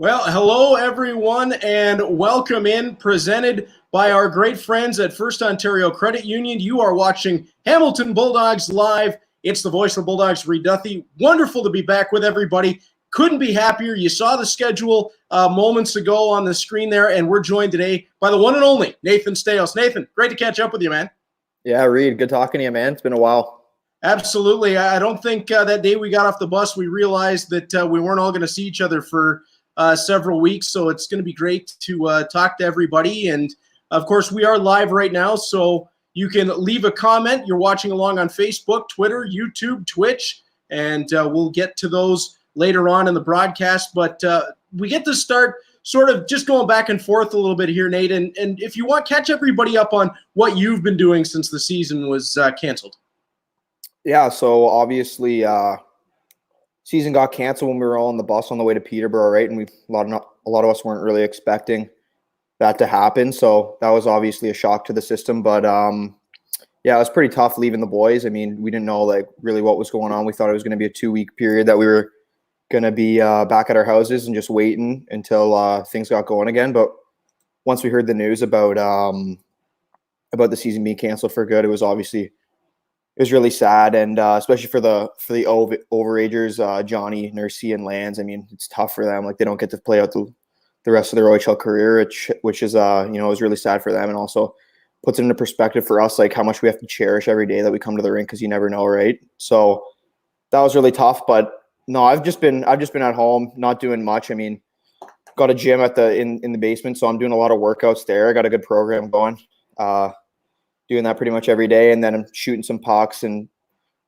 Well, hello, everyone, and welcome in, presented by our great friends at First Ontario Credit Union. You are watching Hamilton Bulldogs Live. It's the voice of the Bulldogs, Reed Duthie. Wonderful to be back with everybody. Couldn't be happier. You saw the schedule moments ago on the screen there, and we're joined today by the one and only Nathan Staios. Nathan, great to catch up with you, man. Yeah, Reed, good talking to you, man. It's been a while. Absolutely. I don't think that day we got off the bus, we realized that we weren't all going to see each other for several weeks, so it's going to be great to talk to everybody. And of course, we are live right now, so you can leave a comment. You're watching along on Facebook, Twitter, YouTube, Twitch, and we'll get to those later on in the broadcast. But we get to start sort of just going back and forth a little bit here, Nate. And if you want, catch everybody up on what you've been doing since the season was canceled. Yeah, so obviously season got canceled when we were all on the bus on the way to Peterborough, right? And a lot of us weren't really expecting that to happen. So that was obviously a shock to the system. But yeah, it was pretty tough leaving the boys. I mean, we didn't know like really what was going on. We thought it was going to be a 2-week period that we were going to be back at our houses and just waiting until things got going again. But once we heard the news about the season being canceled for good, it was really sad, and especially for the overagers, Johnny, Nursey, and Lands. I mean, it's tough for them. Like, they don't get to play out the rest of their OHL career, which is is really sad for them, and also puts it into perspective for us, like how much we have to cherish every day that we come to the rink, because you never know, right? So that was really tough. But no, I've just been at home, not doing much. I mean, got a gym in the basement, so I'm doing a lot of workouts there. I got a good program going. Doing that pretty much every day, and then I'm shooting some pucks and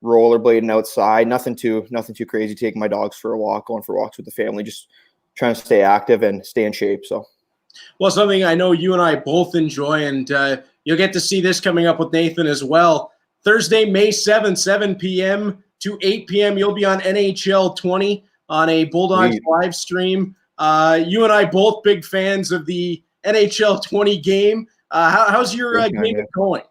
rollerblading outside. Nothing too crazy. Taking my dogs for a walk, going for walks with the family, just trying to stay active and stay in shape. So, well, something I know you and I both enjoy, and you'll get to see this coming up with Nathan as well. Thursday, May 7th, 7 p.m. to 8 p.m. You'll be on NHL 20 on a Bulldogs live stream. You and I both big fans of the NHL 20 game. How's your game going?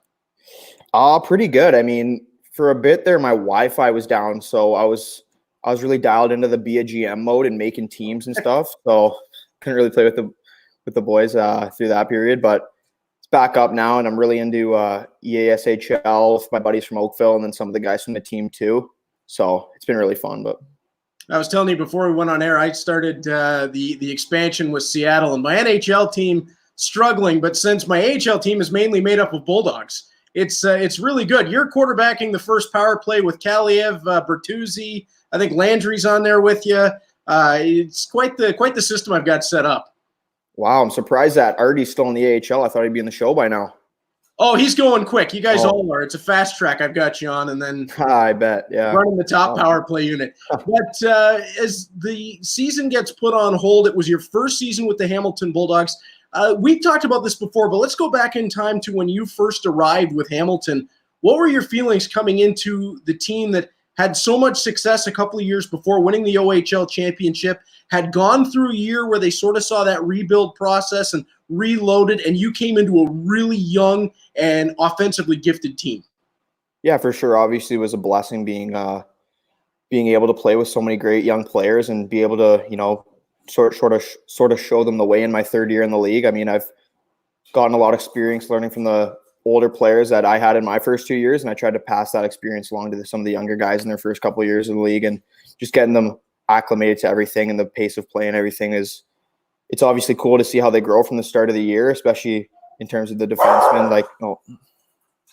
Pretty good. I mean, for a bit there, my Wi-Fi was down, so I was really dialed into the be a GM mode and making teams and stuff. So couldn't really play with the boys through that period. But it's back up now, and I'm really into EASHL with my buddies from Oakville, and then some of the guys from the team too. So it's been really fun. But I was telling you before we went on air, I started the expansion with Seattle, and my NHL team struggling. But since my AHL team is mainly made up of Bulldogs, it's really good. You're quarterbacking the first power play with Kaliev, Bertuzzi. I think Landry's on there with you. It's quite the system I've got set up. Wow, I'm surprised that Artie's still in the AHL. I thought he'd be in the show by now. Oh, he's going quick. You guys all are. It's a fast track I've got you on, and then I bet, yeah. running the top power play unit. But as the season gets put on hold, it was your first season with the Hamilton Bulldogs. We've talked about this before, but let's go back in time to when you first arrived with Hamilton. What were your feelings coming into the team that had so much success a couple of years before, winning the OHL championship, had gone through a year where they sort of saw that rebuild process and reloaded, and you came into a really young and offensively gifted team? Yeah, for sure. Obviously, it was a blessing being able to play with so many great young players and be able to, sort of show them the way in my third year in the league. I mean, I've gotten a lot of experience learning from the older players that I had in my first 2 years, and I tried to pass that experience along to some of the younger guys in their first couple of years in the league, and just getting them acclimated to everything and the pace of play and everything it's obviously cool to see how they grow from the start of the year, especially in terms of the defensemen.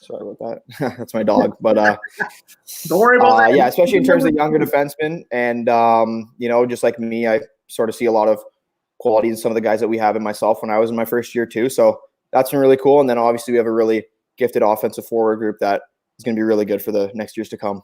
Sorry about that. That's my dog. But don't worry about that. Yeah, especially in terms of younger defensemen. And, just like me, I sort of see a lot of qualities in some of the guys that we have in myself when I was in my first year too. So that's been really cool. And then obviously we have a really gifted offensive forward group that is going to be really good for the next years to come.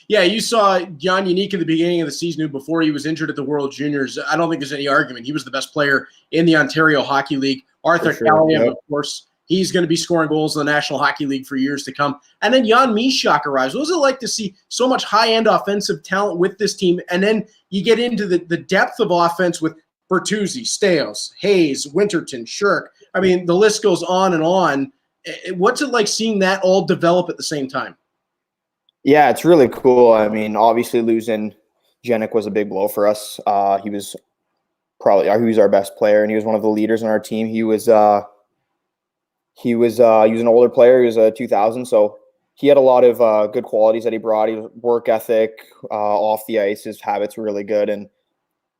Yeah, you saw Jan Unique at the beginning of the season before he was injured at the World Juniors. I don't think there's any argument. He was the best player in the Ontario Hockey League. Arthur Callahan, of course, he's going to be scoring goals in the National Hockey League for years to come. And then Jan Mysak arrives. What was it like to see so much high-end offensive talent with this team? And then you get into the depth of offense with Bertuzzi, Staios, Hayes, Winterton, Shirk. I mean, the list goes on and on. What's it like seeing that all develop at the same time? Yeah, it's really cool. I mean, obviously losing Jenik was a big blow for us. He was our best player, and he was one of the leaders on our team. He was an older player. He was a 2000, so he had a lot of good qualities that he brought. He work ethic, off the ice, his habits were really good, and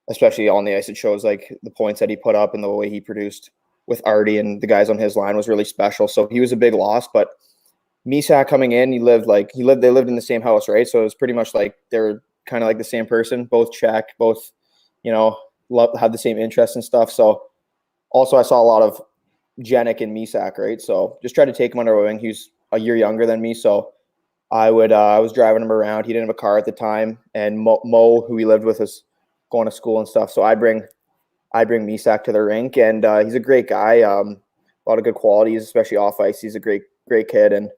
especially on the ice, it shows like the points that he put up and the way he produced with Artie and the guys on his line was really special. So he was a big loss, but Mysak coming in, they lived in the same house, right? So it was pretty much like they were kind of like the same person, both Czech, both, had the same interests and stuff. So also I saw a lot of Jenik and Mysak, right? So just tried to take him under my wing. He was a year younger than me, so I was driving him around. He didn't have a car at the time, and Mo, who he lived with, was going to school and stuff. So I bring Mysak to the rink, and he's a great guy. A lot of good qualities, especially off ice. He's a great kid, and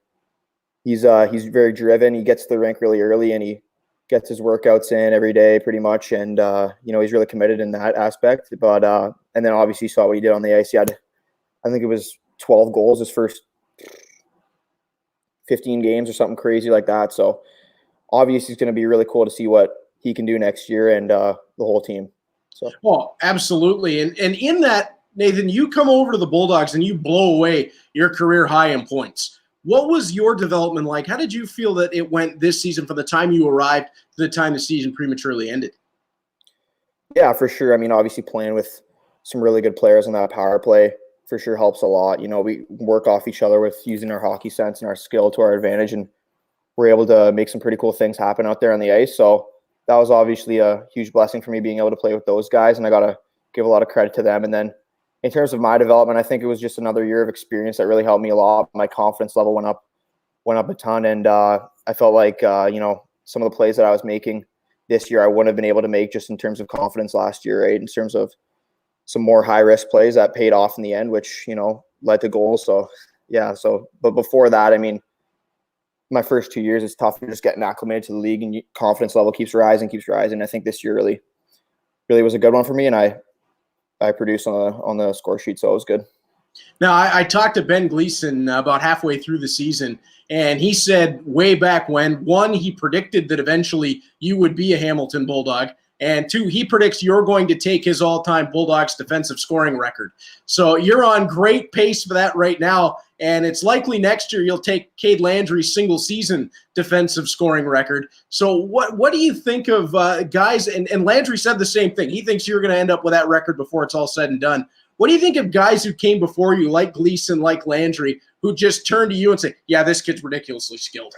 he's very driven. He gets to the rink really early, and he gets his workouts in every day pretty much. And, he's really committed in that aspect. But and then obviously you saw what he did on the ice. He had, I think it was 12 goals his first 15 games or something crazy like that. So obviously it's going to be really cool to see what he can do next year, and the whole team. So. Well, absolutely. And in that, Nathan, you come over to the Bulldogs and you blow away your career high in points. What was your development like? How did you feel that it went this season from the time you arrived to the time the season prematurely ended? Yeah, for sure. I mean, obviously playing with some really good players on that power play for sure helps a lot. We work off each other with using our hockey sense and our skill to our advantage, and we're able to make some pretty cool things happen out there on the ice. So that was obviously a huge blessing for me, being able to play with those guys, and I got to give a lot of credit to them. And then in terms of my development, I think it was just another year of experience that really helped me a lot. My confidence level went up a ton, and I felt like some of the plays that I was making this year I wouldn't have been able to make just in terms of confidence last year, right? In terms of some more high risk plays that paid off in the end, which led to goals. So yeah. But before that, I mean, my first 2 years, it's tough. You're just getting acclimated to the league, and confidence level keeps rising. I think this year really was a good one for me, and I produced on the score sheet, so it was good. Now, I talked to Ben Gleason about halfway through the season, and he said way back when, one, he predicted that eventually you would be a Hamilton Bulldog, and two, he predicts you're going to take his all-time Bulldogs defensive scoring record. So you're on great pace for that right now, and it's likely next year you'll take Cade Landry's single-season defensive scoring record. So what do you think of guys, and Landry said the same thing. He thinks you're going to end up with that record before it's all said and done. What do you think of guys who came before you, like Gleason, like Landry, who just turn to you and say, yeah, this kid's ridiculously skilled?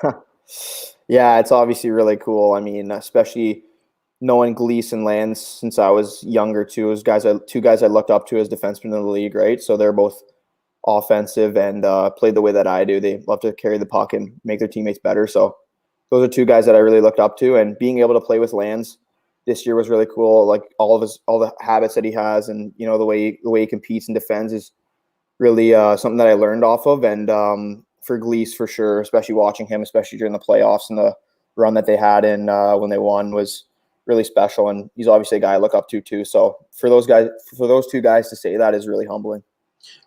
Yeah, it's obviously really cool. I mean, especially knowing Gleason and Lance since I was younger too, as two guys I looked up to as defensemen in the league, right? So they're both offensive and played the way that I do. They love to carry the puck and make their teammates better. So those are two guys that I really looked up to, and being able to play with Lance this year was really cool. Like all the habits that he has, and the way he competes and defends is really something that I learned off of. And for Gleese, for sure, especially watching him, especially during the playoffs and the run that they had in when they won, was really special. And he's obviously a guy I look up to too. So for those two guys to say that is really humbling.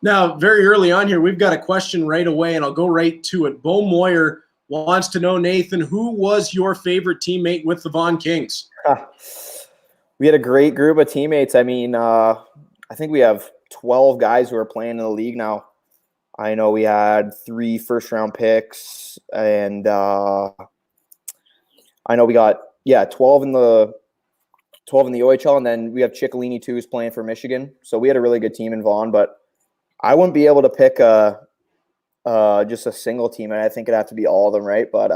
Now, very early on here, we've got a question right away, and I'll go right to it. Bo Moyer wants to know, Nathan, who was your favorite teammate with the Vaughan Kings? We had a great group of teammates. I mean, I think we have 12 guys who are playing in the league now. I know we had 3 first-round picks, and I know we got 12 in the OHL, and then we have Ciccolini too, who's playing for Michigan. So we had a really good team in Vaughan, but I wouldn't be able to pick just a single team, and I think it'd have to be all of them, right? But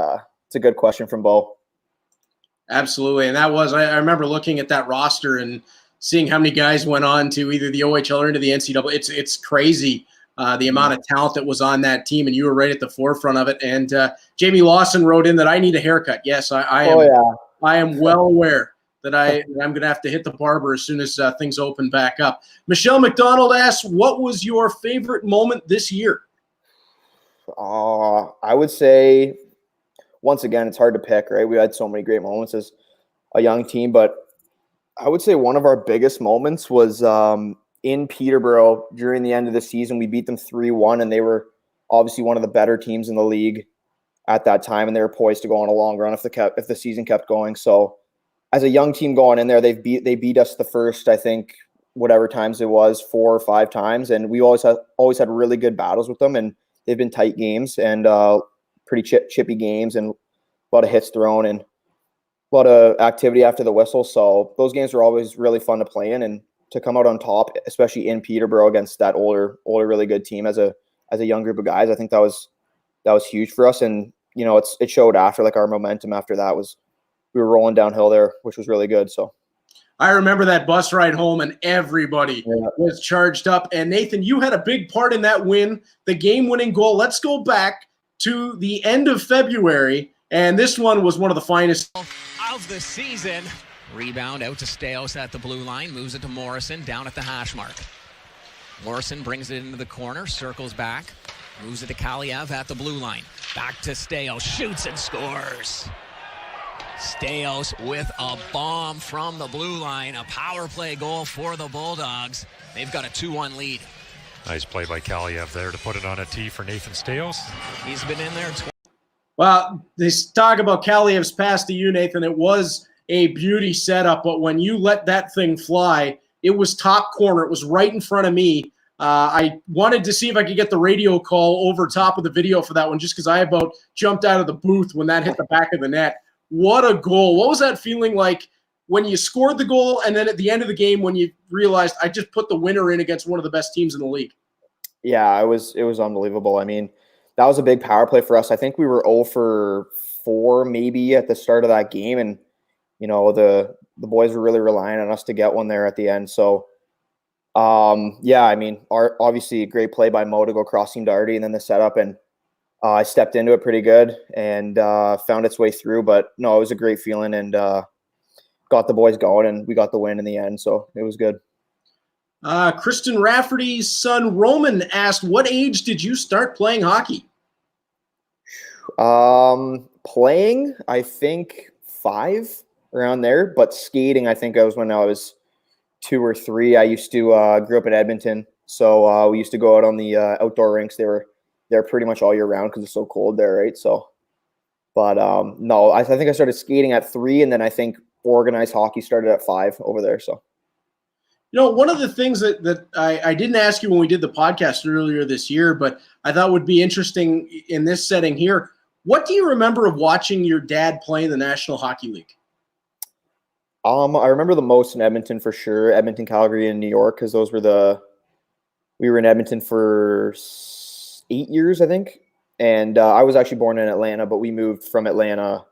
it's a good question from Bo. Absolutely, and that was I remember looking at that roster and seeing how many guys went on to either the OHL or into the NCAA. It's crazy the amount of talent that was on that team, and you were right at the forefront of it. And Jamie Lawson wrote in that I need a haircut. Yes, I am. I am well aware that I'm going to have to hit the barber as soon as things open back up. Michelle McDonald asks, what was your favorite moment this year? I would say, once again, it's hard to pick, right? We had so many great moments as a young team, but I would say one of our biggest moments was in Peterborough during the end of the season. We beat them 3-1, and they were obviously one of the better teams in the league at that time, and they were poised to go on a long run if the season kept going. So as a young team going in there, they beat us the first, I think, whatever times it was, 4 or 5 times, and we always had really good battles with them, and they've been tight games and pretty chippy games, and a lot of hits thrown and a lot of activity after the whistle. So those games were always really fun to play in, and to come out on top, especially in Peterborough against that older, really good team as a young group of guys, I think that was huge for us. And it showed after, like, our momentum after that was we were rolling downhill there, which was really good. So I remember that bus ride home, and everybody was charged up. And Nathan, you had a big part in that win, the game-winning goal. Let's go back to the end of February, and this one was one of the finest of the season. Rebound out to Staios at the blue line, moves it to Morrison down at the hash mark. Morrison brings it into the corner, circles back, moves it to Kaliev at the blue line. Back to Staios, shoots and scores. Staios with a bomb from the blue line, a power play goal for the Bulldogs. They've got a 2-1 lead. Nice play by Kaliev there to put it on a tee for Nathan Staios. He's been in there. Well, this talk about Kaliev's pass to you, Nathan, it was a beauty setup, but when you let that thing fly, it was top corner. It was right in front of me. I wanted to see if I could get the radio call over top of the video for that one, just because I about jumped out of the booth when that hit the back of the net. What a goal. What was that feeling like when you scored the goal, and then at the end of the game when you realized I just put the winner in against one of the best teams in the league? Yeah, it was unbelievable. I mean, that was a big power play for us. I think we were 0 for 4 maybe at the start of that game, and the boys were really relying on us to get one there at the end. So I mean, obviously a great play by Mo to go cross team to Artie, and then the setup, and I stepped into it pretty good and found its way through. But no, it was a great feeling, and got the boys going, and we got the win in the end. So it was good. Kristen Rafferty's son Roman asked, what age did you start playing hockey? Playing, I think 5, around there, but skating, I think I was when I was 2 or 3. I used to grew up in Edmonton, so we used to go out on the outdoor rinks. They're pretty much all year round because it's so cold there, right? So, but no, I think I started skating at 3, and then I think organized hockey started at 5 over there. So, one of the things that I didn't ask you when we did the podcast earlier this year, but I thought would be interesting in this setting here. What do you remember of watching your dad play in the National Hockey League? I remember the most in Edmonton for sure. Edmonton, Calgary, and New York, because we were in Edmonton for 8 years, I think. And I was actually born in Atlanta, but we moved from Atlanta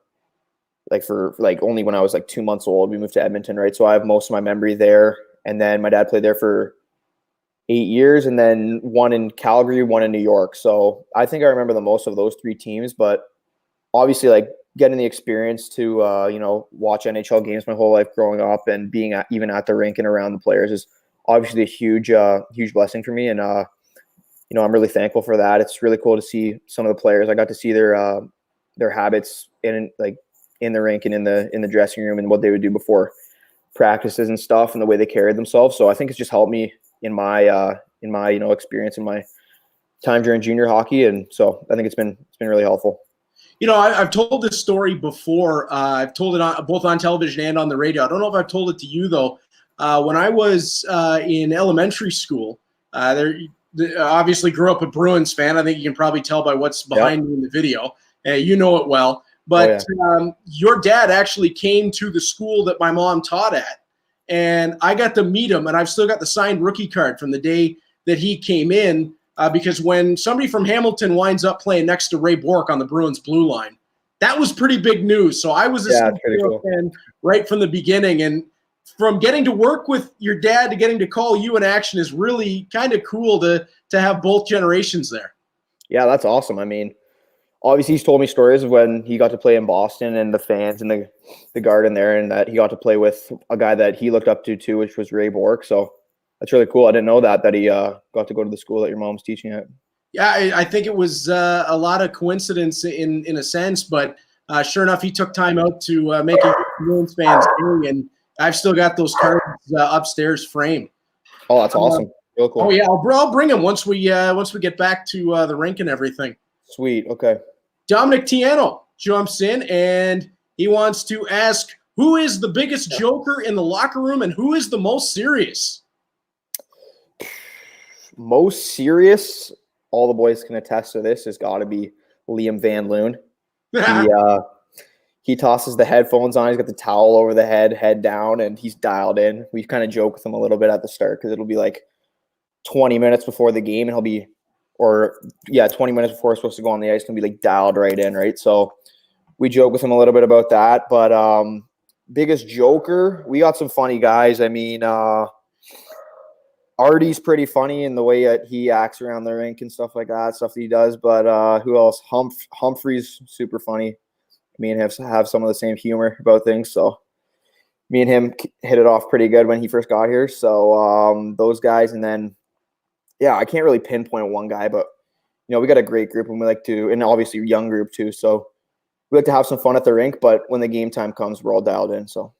only when I was 2 months old. We moved to Edmonton, right? So I have most of my memory there. And then my dad played there for 8 years, and then one in Calgary, one in New York. So I think I remember the most of those 3 teams, but obviously like getting the experience to, watch NHL games my whole life growing up and being even at the rink and around the players is obviously a huge blessing for me. And, I'm really thankful for that. It's really cool to see some of the players. I got to see their habits in the rink and in the dressing room and what they would do before practices and stuff and the way they carried themselves. So I think it's just helped me in my experience in my time during junior hockey. And so I think it's been really helpful. I've told this story before. I've told it both on television and on the radio. I don't know if I've told it to you, though. When I was in elementary school, obviously grew up a Bruins fan. I think you can probably tell by what's behind me in the video. You know it well. But your dad actually came to the school that my mom taught at, and I got to meet him, and I've still got the signed rookie card from the day that he came in. Because when somebody from Hamilton winds up playing next to Ray Bourque on the Bruins blue line, that was pretty big news. So I was a Staios fan right from the beginning. And from getting to work with your dad to getting to call you in action is really kind of cool to have both generations there. Yeah, that's awesome. I mean, obviously he's told me stories of when he got to play in Boston and the fans and the garden there, and that he got to play with a guy that he looked up to too, which was Ray Bourque. So that's really cool. I didn't know that he got to go to the school that your mom's teaching at. Yeah, I think it was a lot of coincidence in a sense, but sure enough, he took time out to make a Bruins fans day, and I've still got those cards upstairs framed. Oh, that's awesome. Real cool. Oh yeah, I'll bring them once we get back to the rink and everything. Sweet. Okay. Dominic Tiano jumps in and he wants to ask, who is the biggest joker in the locker room and who is the most serious? Most serious, all the boys can attest to this, has got to be Liam Van Loon. He tosses the headphones on. He's got the towel over the head down, and he's dialed in. We kind of joke with him a little bit at the start because it'll be like 20 minutes before the game, and 20 minutes before we're supposed to go on the ice, and be like dialed right in, right? So we joke with him a little bit about that. But biggest joker, we got some funny guys. I mean, Artie's pretty funny in the way that he acts around the rink and stuff like that, stuff that he does. But who else? Humphrey's super funny. Me and him have some of the same humor about things. So me and him hit it off pretty good when he first got here. So those guys. And then, I can't really pinpoint one guy, but, we got a great group and we like to, and obviously a young group too. So we like to have some fun at the rink, but when the game time comes, we're all dialed in. So.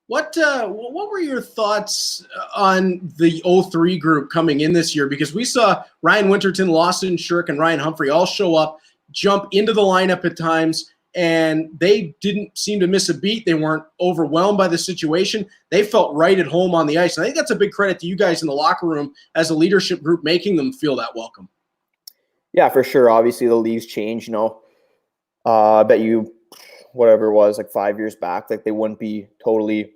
What were your thoughts on the 03 group coming in this year? Because we saw Ryan Winterton, Lawson Shirk, and Ryan Humphrey all show up, jump into the lineup at times, and they didn't seem to miss a beat. They weren't overwhelmed by the situation. They felt right at home on the ice. And I think that's a big credit to you guys in the locker room as a leadership group, making them feel that welcome. Yeah, for sure. Obviously, the league's changed. I bet you, whatever it was, like 5 years back, like they wouldn't be totally,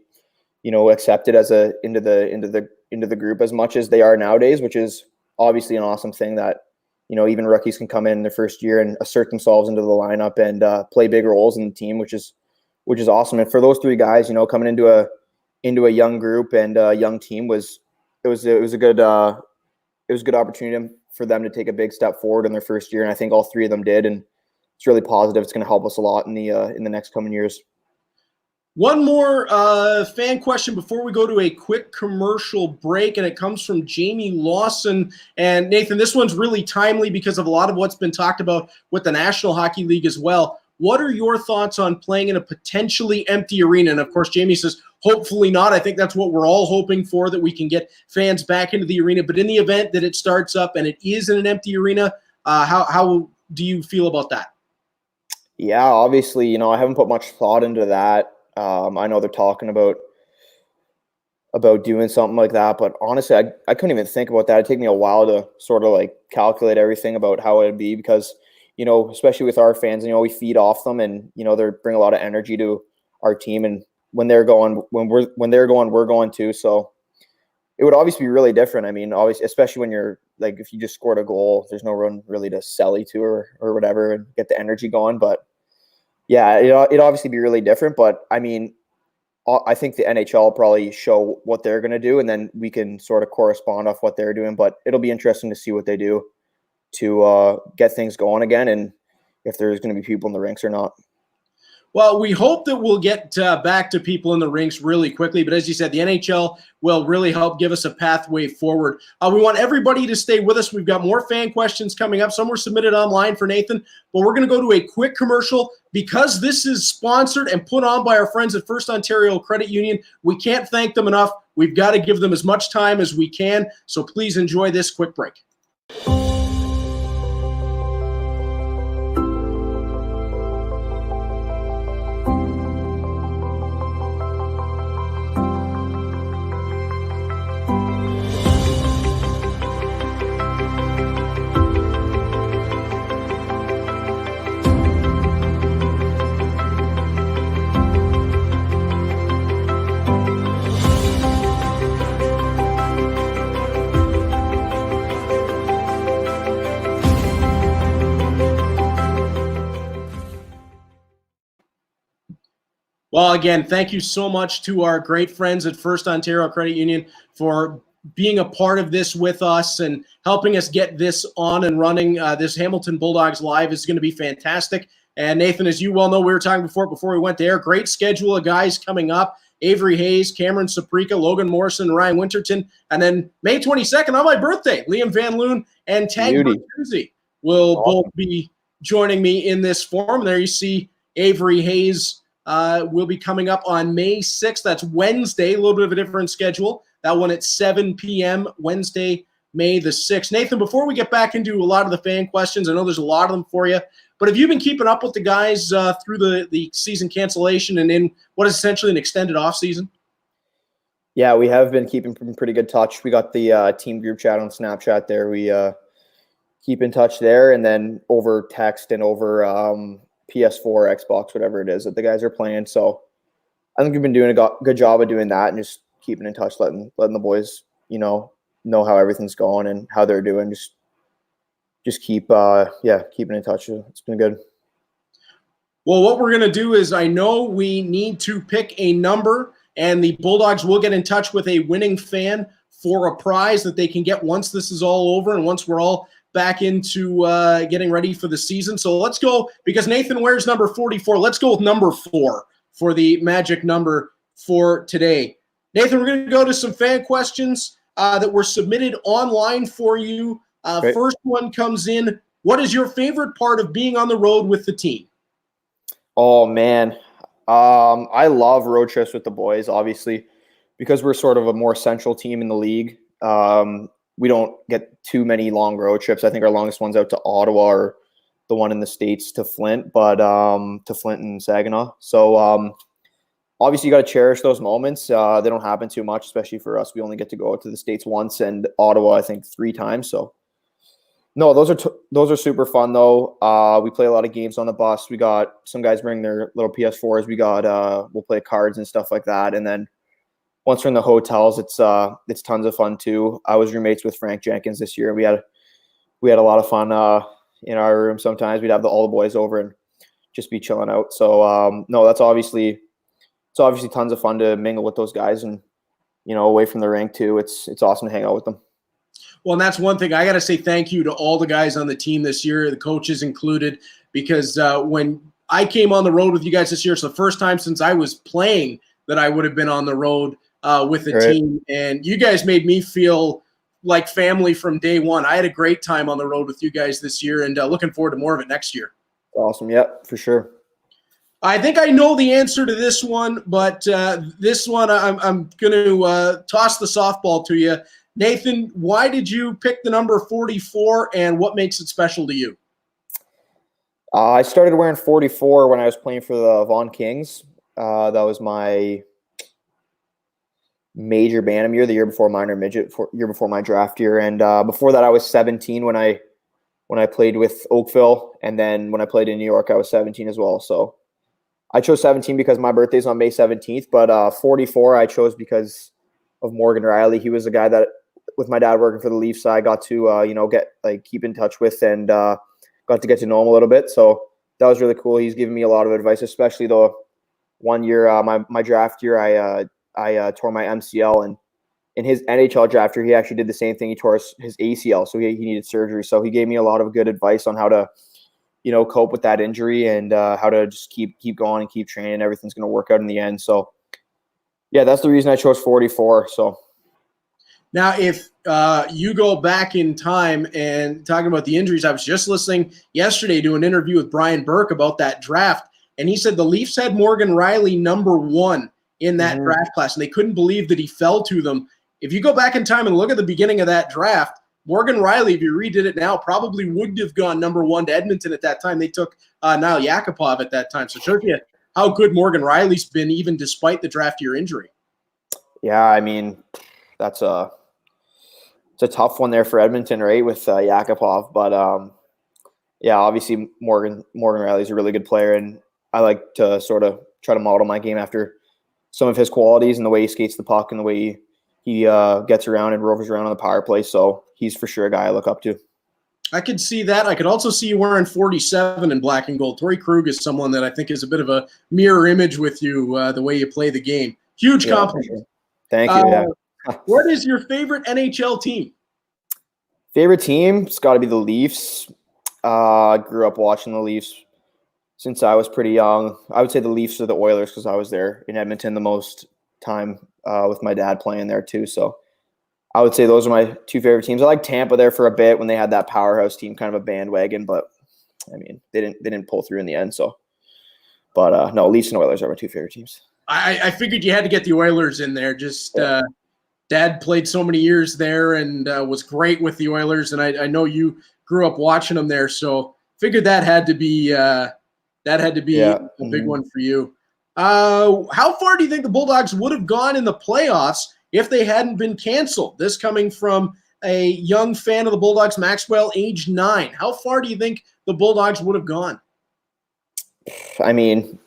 accepted as into the group as much as they are nowadays, which is obviously an awesome thing that, even rookies can come in their first year and assert themselves into the lineup and play big roles in the team, which is awesome. And for those 3 guys, coming into a young group and a young team was a good opportunity for them to take a big step forward in their first year. And I think all 3 of them did. And it's really positive. It's going to help us a lot in the next coming years. One more fan question before we go to a quick commercial break, and it comes from Jamie Lawson. And Nathan, this one's really timely because of a lot of what's been talked about with the National Hockey League as well. What are your thoughts on playing in a potentially empty arena? And of course, Jamie says, hopefully not. I think that's what we're all hoping for, that we can get fans back into the arena. But in the event that it starts up and it is in an empty arena, how do you feel about that? Yeah, obviously, I haven't put much thought into that. I know they're talking about doing something like that, but honestly, I couldn't even think about that. It'd take me a while to sort of like calculate everything about how it'd be because, especially with our fans, we feed off them and, they bring a lot of energy to our team. And when they're going, we're going too. So it would obviously be really different. I mean, obviously, especially when you're like, if you just scored a goal, there's no one really to sell you to or whatever and get the energy going. But yeah, it'd obviously be really different. But I mean, I think the NHL will probably show what they're going to do, and then we can sort of correspond off what they're doing. But it'll be interesting to see what they do to get things going again, and if there's going to be people in the rinks or not. Well, we hope that we'll get back to people in the rinks really quickly. But as you said, the NHL will really help give us a pathway forward. We want everybody to stay with us. We've got more fan questions coming up. Some were submitted online for Nathan. But we're going to go to a quick commercial. Because this is sponsored and put on by our friends at First Ontario Credit Union, we can't thank them enough. We've got to give them as much time as we can. So please enjoy this quick break. Well, again, thank you so much to our great friends at First Ontario Credit Union for being a part of this with us and helping us get this on and running. This Hamilton Bulldogs Live is going to be fantastic. And Nathan, as you well know, we were talking before we went there, great schedule of guys coming up. Avery Hayes, Cameron Saprika, Logan Morrison, Ryan Winterton. And then May 22nd, on my birthday, Liam Van Loon and Tag Bertuzzi will both be joining me in this forum. There you see Avery Hayes will be coming up on May 6th. That's Wednesday, a little bit of a different schedule. That one at 7 p.m. Wednesday, May the 6th. Nathan, before we get back into a lot of the fan questions, I know there's a lot of them for you, but have you been keeping up with the guys through the season cancellation and in what is essentially an extended offseason? Yeah, we have been keeping in pretty good touch. We got the team group chat on Snapchat there. We keep in touch there, and then over text and over PS4, Xbox, whatever it is that the guys are playing. So I think we've been doing a good job of doing that and just keeping in touch, letting the boys, know how everything's going and how they're doing. Just keep, keeping in touch. It's been good. Well, what we're going to do is I know we need to pick a number, and the Bulldogs will get in touch with a winning fan for a prize that they can get once this is all over and once we're all back into getting ready for the season. So let's go, because Nathan wears number 44. Let's go with number 4 for the magic number for today. Nathan, we're going to go to some fan questions that were submitted online for you. First one comes in. What is your favorite part of being on the road with the team? Oh, man. I love road trips with the boys, obviously, because we're sort of a more central team in the league. We don't get too many long road trips. I think our longest one's out to Ottawa or the one in the States to Flint, but to Flint and Saginaw. So obviously you got to cherish those moments. They don't happen too much, especially for us. We only get to go out to the States once and Ottawa, I think 3 times. So no, those are super fun though. We play a lot of games on the bus. We got some guys bring their little PS4s. We got we'll play cards and stuff like that. And then once we're in the hotels, it's tons of fun too. I was roommates with Frank Jenkins this year. We had a lot of fun in our room. Sometimes we'd have all the boys over and just be chilling out. So no, it's obviously tons of fun to mingle with those guys and away from the rink too. It's awesome to hang out with them. Well, and that's one thing I got to say thank you to all the guys on the team this year, the coaches included, because when I came on the road with you guys this year, it's the first time since I was playing that I would have been on the road with the team, and you guys made me feel like family from day one. I had a great time on the road with you guys this year, and looking forward to more of it next year. Awesome. Yep, for sure. I think I know the answer to this one, but this one I'm going to toss the softball to you. Nathan, why did you pick the number 44, and what makes it special to you? I started wearing 44 when I was playing for the Vaughan Kings. That was my major Bantam year, the year before minor midget, year before my draft year. And before that, I was 17 when I played with Oakville. And then when I played in New York, I was 17 as well. So I chose 17 because my birthday's on May 17th. But 44 I chose because of Morgan Riley. He was a guy that, with my dad working for the Leafs, I got to keep in touch with and got to get to know him a little bit. So that was really cool. He's given me a lot of advice, especially one year, my draft year, I tore my MCL, and in his NHL draft year, he actually did the same thing. He tore his ACL, so he needed surgery. So he gave me a lot of good advice on how to, cope with that injury and how to just keep going and keep training. Everything's going to work out in the end. So, yeah, that's the reason I chose 44. So now, if you go back in time and talking about the injuries, I was just listening yesterday to an interview with Brian Burke about that draft, and he said the Leafs had Morgan Riley number 1 in that draft class, and they couldn't believe that he fell to them. If you go back in time and look at the beginning of that draft, Morgan Riley, if you redid it now, probably would have gone number 1 to Edmonton at that time. They took Niall Yakupov at that time. So it shows you how good Morgan Riley's been, even despite the draft year injury. Yeah, I mean, it's a tough one there for Edmonton, right, with Yakupov. But yeah, obviously Morgan Riley's a really good player, and I like to sort of try to model my game after some of his qualities and the way he skates the puck and the way he gets around and rovers around on the power play. So he's for sure a guy I look up to. I could see that. I could also see you wearing 47 in black and gold. Torrey Krug is someone that I think is a bit of a mirror image with you, the way you play the game. Huge compliment. Sure. Thank you. Yeah. What is your favorite NHL team? Favorite team? It's got to be the Leafs. I grew up watching the Leafs since I was pretty young. I would say the Leafs or the Oilers because I was there in Edmonton the most time with my dad playing there too. So I would say those are my 2 favorite teams. I like Tampa there for a bit when they had that powerhouse team, kind of a bandwagon, but I mean they didn't pull through in the end. So, but no, Leafs and Oilers are my 2 favorite teams. I figured you had to get the Oilers in there. Just Dad played so many years there and was great with the Oilers, and I know you grew up watching them there, so figured that had to be a big one for you. How far do you think the Bulldogs would have gone in the playoffs if they hadn't been canceled? This coming from a young fan of the Bulldogs, Maxwell, age 9. How far do you think the Bulldogs would have gone? I mean,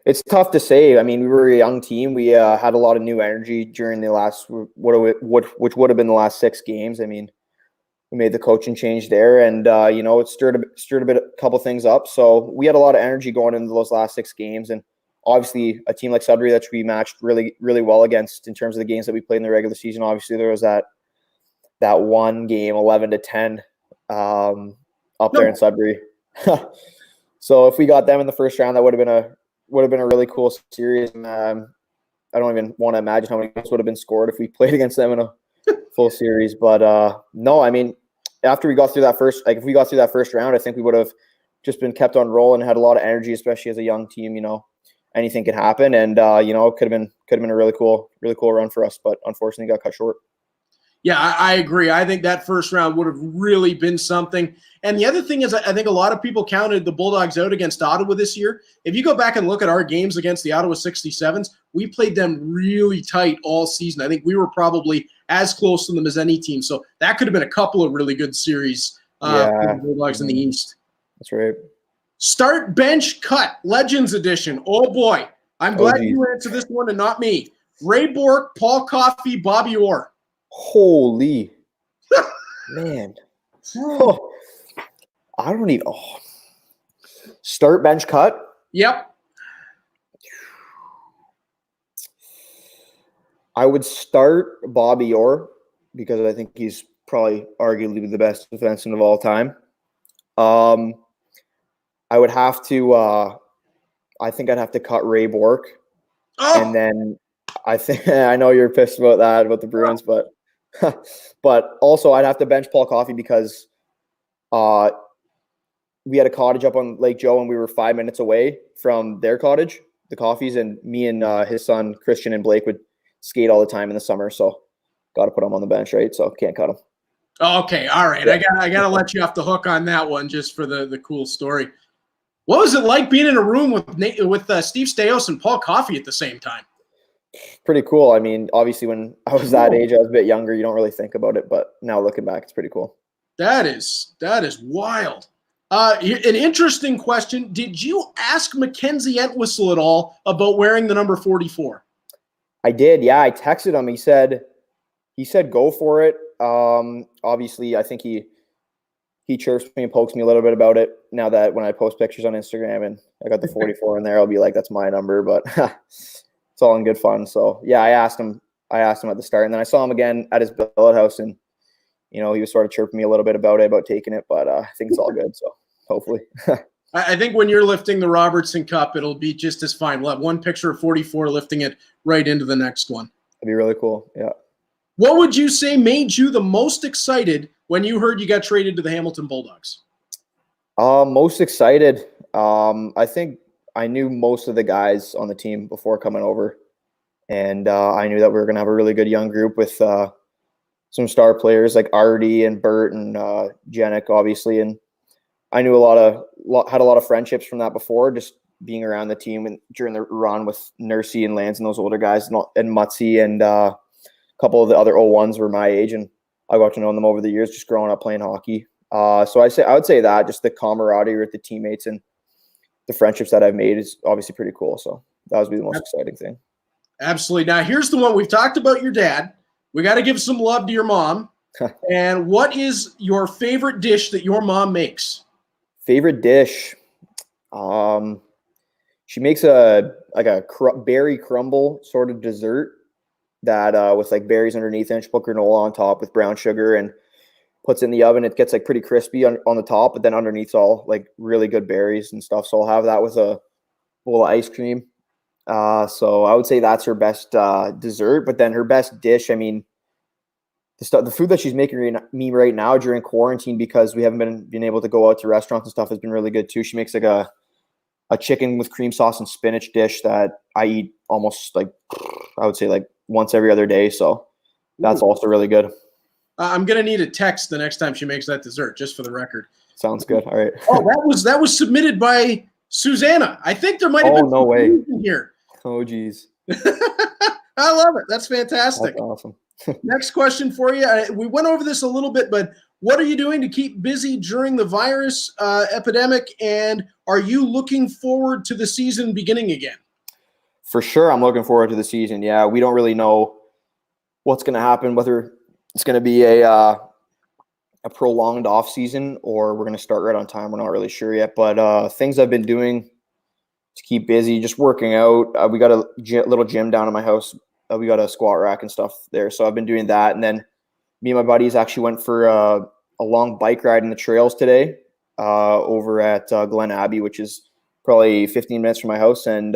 it's tough to say. I mean, we were a young team. We had a lot of new energy during the last which would have been the last 6 games. I mean, we made the coaching change there, and it stirred a couple things up. So we had a lot of energy going into those last 6 games, and obviously a team like Sudbury that we matched really, really well against in terms of the games that we played in the regular season. Obviously, there was that one game, 11-10, up there in Sudbury. So if we got them in the first round, that would have been a really cool series. I don't even want to imagine how many goals would have been scored if we played against them in a full series. But no, I mean, after we got through that if we got through that first round, I think we would have just been kept on rolling and had a lot of energy, especially as a young team. Anything could happen, and it could have been a really cool run for us. But unfortunately, got cut short. Yeah, I agree. I think that first round would have really been something. And the other thing is, I think a lot of people counted the Bulldogs out against Ottawa this year. If you go back and look at our games against the Ottawa 67s, we played them really tight all season. I think we were probably as close to them as any team. So that could have been a couple of really good series for the Bulldogs in the East. That's right. Start, bench, cut, Legends Edition. Oh, boy. I'm glad you answered this one and not me. Ray Bourque, Paul Coffey, Bobby Orr. Holy man. Oh, I don't even start, bench, cut. Yep. I would start Bobby Orr because I think he's probably arguably the best defenseman of all time. I would have to I think I'd have to cut Ray Bourque. And then I know you're pissed about that, about the Bruins, but also I'd have to bench Paul Coffey because we had a cottage up on Lake Joe and we were 5 minutes away from their cottage, the Coffeys, and me and his son Christian and Blake would skate all the time in the summer. So got to put him on the bench, right? So can't cut him. Okay, all right. Yeah. I got to let you off the hook on that one just for the cool story. What was it like being in a room with Steve Staios and Paul Coffey at the same time? Pretty cool. I mean, obviously when I was that age, I was a bit younger. You don't really think about it, but now looking back, it's pretty cool. That is wild. An interesting question. Did you ask Mackenzie Entwistle at all about wearing the number 44? I did. Yeah, I texted him. He said go for it. Obviously, I think he he chirps me and pokes me a little bit about it. Now that when I post pictures on Instagram and I got the 44 in there, I'll be like, that's my number, but it's all in good fun. So yeah, I asked him at the start, and then I saw him again at his billet house, and he was sort of chirping me a little bit about taking it, but I think it's all good. So hopefully. I think when you're lifting the Robertson Cup, it'll be just as fine. We'll have one picture of 44 lifting it right into the next one. That'd be really cool. Yeah. What would you say made you the most excited when you heard you got traded to the Hamilton Bulldogs? Most excited. I think I knew most of the guys on the team before coming over, and I knew that we were going to have a really good young group with some star players like Artie and Bert and Janik, obviously, and I knew had a lot of friendships from that before, just being around the team and during the run with Nursey and Lance and those older guys and Mutzi and a couple of the other 01s were my age, and I got to know them over the years just growing up playing hockey. So I would say that just the camaraderie with the teammates and the friendships that I've made is obviously pretty cool. So that would be the most exciting thing. Absolutely. Now here's the one. We've talked about your dad. We got to give some love to your mom. And what is your favorite dish that your mom makes? Favorite dish? She makes a berry crumble sort of dessert that with like berries underneath, and she put granola on top with brown sugar and puts it in the oven. It gets like pretty crispy on the top, but then underneath's all like really good berries and stuff. So I'll have that with a bowl of ice cream. So I would say that's her best dessert, but then her best dish, I mean, the food that she's making me right now during quarantine, because we haven't been able to go out to restaurants and stuff, has been really good too. She makes like a chicken with cream sauce and spinach dish that I eat almost like, I would say like once every other day. So that's also really good. I'm going to need a text the next time she makes that dessert, just for the record. Sounds good. All right. Oh, that was submitted by Susanna. I think there might have been no way here. Oh, geez. I love it. That's fantastic. That's awesome. Next question for you. We went over this a little bit, but what are you doing to keep busy during the virus epidemic, and are you looking forward to the season beginning again? For sure, I'm looking forward to the season. Yeah, we don't really know what's going to happen, whether it's going to be a prolonged off season or we're going to start right on time. We're not really sure yet, but things I've been doing to keep busy, just working out. We got a little gym down in my house. We got a squat rack and stuff there. So I've been doing that. And then me and my buddies actually went for a long bike ride in the trails today over at Glen Abbey, which is probably 15 minutes from my house. And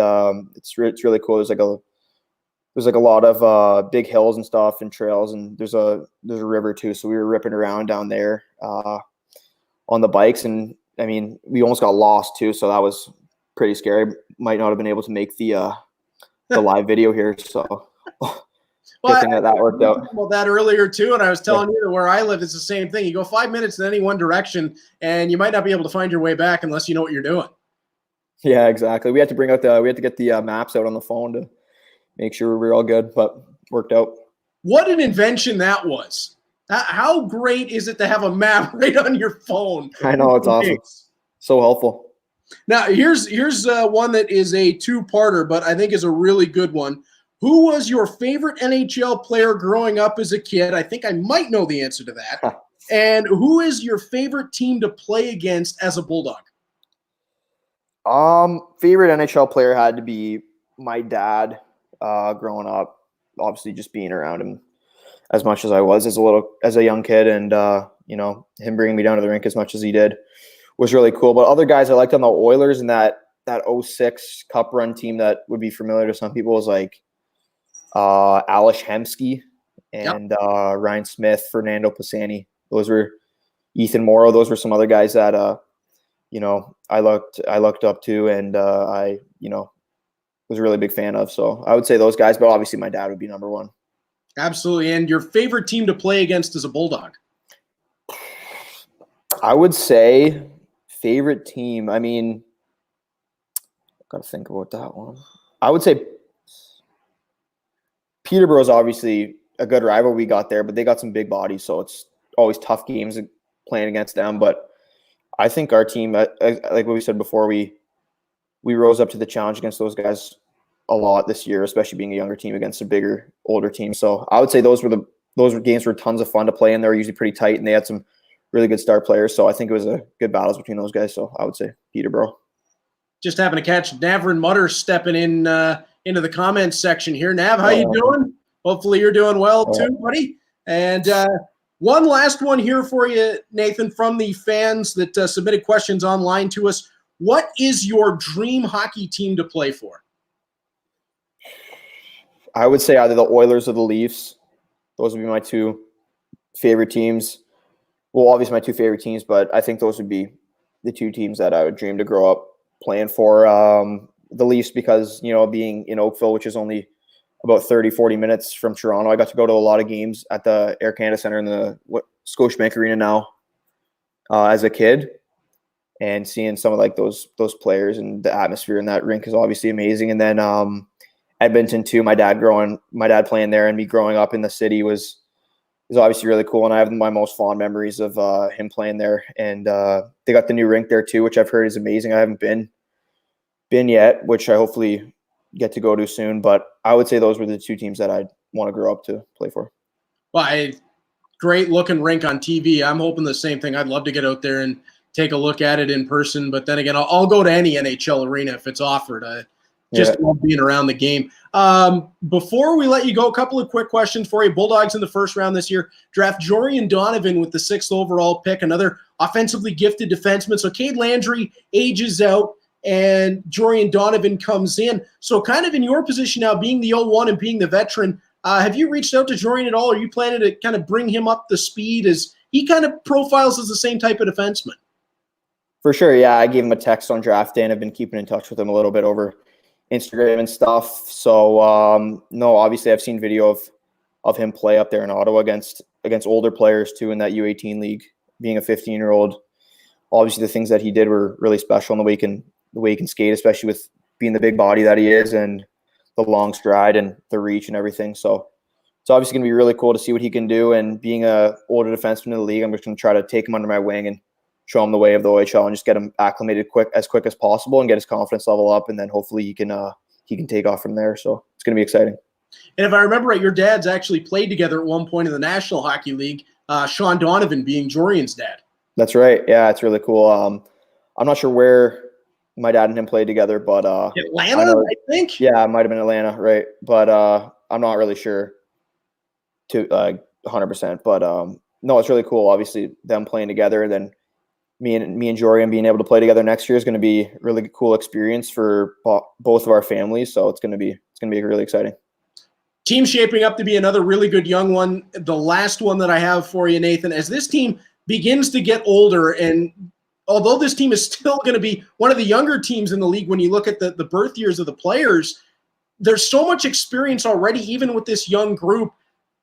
it's really cool. There's like a lot of big hills and stuff and trails, and there's a river too. So we were ripping around down there on the bikes. And I mean, we almost got lost too. So that was pretty scary. Might not have been able to make the live video here. So good thing that worked out. About that earlier too, and I was telling you that where I live, it's the same thing. You go 5 minutes in any one direction, and you might not be able to find your way back unless you know what you're doing. Yeah, exactly. We had to get the maps out on the phone to make sure we were all good, but worked out. What an invention that was! How great is it to have a map right on your phone? I know, it's awesome. So helpful. Now, here's one that is a two-parter, but I think is a really good one. Who was your favorite NHL player growing up as a kid? I think I might know the answer to that. And who is your favorite team to play against as a Bulldog? Favorite NHL player had to be my dad growing up. Obviously, just being around him as much as I was as a young kid, and him bringing me down to the rink as much as he did was really cool. But other guys I liked on the Oilers and that 06 Cup run team that would be familiar to some people was like Alish Hemsky and Ryan Smith, Fernando Pisani. Those were Ethan Morrow. Those were some other guys that I looked up to, and I was a really big fan of. So I would say those guys, but obviously my dad would be number one. Absolutely. And your favorite team to play against as a Bulldog? I would say favorite team. I mean, got to think about that one. I would say Peterborough is obviously a good rival we got there, but they got some big bodies, so it's always tough games playing against them. But I think our team, like what we said before, we rose up to the challenge against those guys a lot this year, especially being a younger team against a bigger, older team. So I would say those games were tons of fun to play, and they were usually pretty tight, and they had some really good star players. So I think it was a good battles between those guys. So I would say Peterborough. Just happened to catch Navrin Mutter stepping in into the comments section here. Nav, how you doing? Hopefully you're doing well too, buddy. And one last one here for you, Nathan, from the fans that submitted questions online to us. What is your dream hockey team to play for? I would say either the Oilers or the Leafs. Those would be my two favorite teams. Well, obviously my two favorite teams, but I think those would be the two teams that I would dream to grow up playing for. The Leafs because, being in Oakville, which is only about 30, 40 minutes from Toronto, I got to go to a lot of games at the Air Canada Centre in the Scotiabank Arena now as a kid. And seeing some of like those players and the atmosphere in that rink is obviously amazing. And then Edmonton too. My dad playing there and me growing up in the city is obviously really cool. And I have my most fond memories of him playing there. And they got the new rink there too, which I've heard is amazing. I haven't been yet, which I hopefully get to go to soon. But I would say those were the two teams that I'd want to grow up to play for. Well, great looking rink on TV. I'm hoping the same thing. I'd love to get out there and take a look at it in person. But then again, I'll go to any NHL arena if it's offered. I just love being around the game. Before we let you go, a couple of quick questions for you. Bulldogs in the first round this year draft Jorian Donovan with the 6th overall pick, another offensively gifted defenseman. So Cade Landry ages out and Jorian Donovan comes in. So kind of in your position now, being the 01 and being the veteran, have you reached out to Jorian at all? Are you planning to kind of bring him up to speed as he kind of profiles as the same type of defenseman? For sure, yeah. I gave him a text on draft day and I've been keeping in touch with him a little bit over Instagram and stuff. So no, obviously I've seen video of him play up there in Ottawa against older players too in that U18 league. Being a 15-year-old, obviously the things that he did were really special in the way he can skate, especially with being the big body that he is and the long stride and the reach and everything. So it's obviously going to be really cool to see what he can do. And being a older defenseman in the league, I'm just going to try to take him under my wing and show him the way of the OHL and just get him acclimated quick as possible and get his confidence level up. And then hopefully he can take off from there. So it's going to be exciting. And if I remember right, your dads actually played together at one point in the National Hockey League, Sean Donovan being Jorian's dad. That's right. Yeah, it's really cool. I'm not sure where my dad and him played together, but Atlanta, I think. Yeah, it might have been Atlanta, right? But I'm not really sure to 100%. But no, it's really cool. Obviously, them playing together, and then me and Jorian being able to play together next year is going to be a really cool experience for both of our families. So it's going to be really exciting. Team shaping up to be another really good young one. The last one that I have for you, Nathan, as this team begins to get older, and although this team is still going to be one of the younger teams in the league when you look at the birth years of the players, there's so much experience already, even with this young group.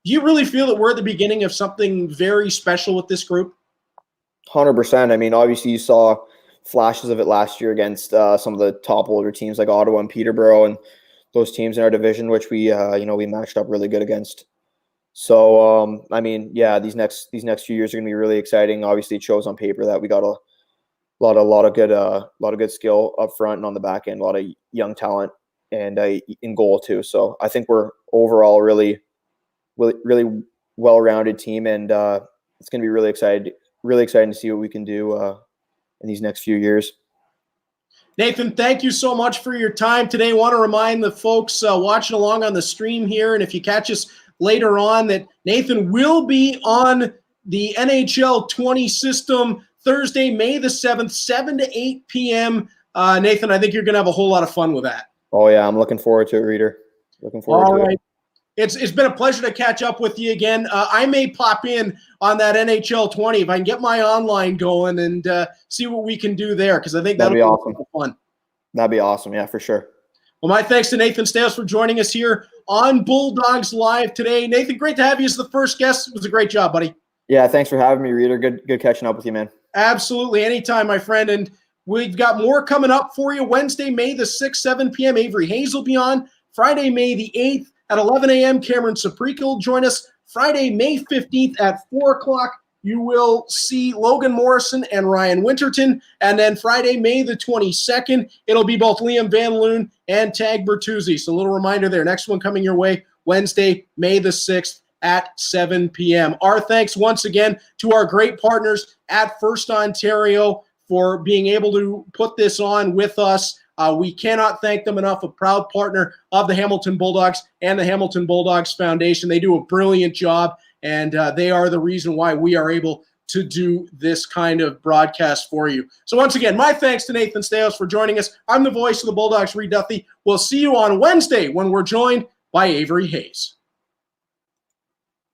Do you really feel that we're at the beginning of something very special with this group? 100%. I mean, obviously you saw flashes of it last year against some of the top older teams like Ottawa and Peterborough and those teams in our division, which we matched up really good against. So, I mean, yeah, these next few years are going to be really exciting. Obviously it shows on paper that we got a lot of good skill up front and on the back end, a lot of young talent and in goal too. So I think we're overall really well-rounded team, and it's going to be really exciting to see what we can do in these next few years. Nathan, thank you so much for your time today. I want to remind the folks watching along on the stream here, and if you catch us later on, that Nathan will be on the NHL 20 system Thursday, May the 7th, 7 to 8 p.m. Nathan, I think you're going to have a whole lot of fun with that. Oh, yeah, I'm looking forward to it, Reader. Looking forward to it. It's been a pleasure to catch up with you again. I may pop in on that NHL 20 if I can get my online going and see what we can do there, because I think that'll be awesome. Fun. That'd be awesome, yeah, for sure. Well, my thanks to Nathan Staios for joining us here on Bulldogs Live today. Nathan, great to have you as the first guest. It was a great job, buddy. Yeah, thanks for having me, Reader. Good catching up with you, man. Absolutely. Anytime, my friend. And we've got more coming up for you. Wednesday, May the 6th, 7 p.m. Avery Hayes will be on. Friday, May the 8th at 11 a.m. Cameron Saprika will join us. Friday, May 15th at 4 o'clock, you will see Logan Morrison and Ryan Winterton. And then Friday, May the 22nd, it'll be both Liam Van Loon and Tag Bertuzzi. So a little reminder there. Next one coming your way, Wednesday, May the 6th at 7 p.m. Our thanks once again to our great partners at First Ontario for being able to put this on with us. We cannot thank them enough, a proud partner of the Hamilton Bulldogs and the Hamilton Bulldogs Foundation. They do a brilliant job, and they are the reason why we are able to do this kind of broadcast for you. So once again, my thanks to Nathan Staios for joining us. I'm the voice of the Bulldogs, Reed Duthie. We'll see you on Wednesday when we're joined by Avery Hayes.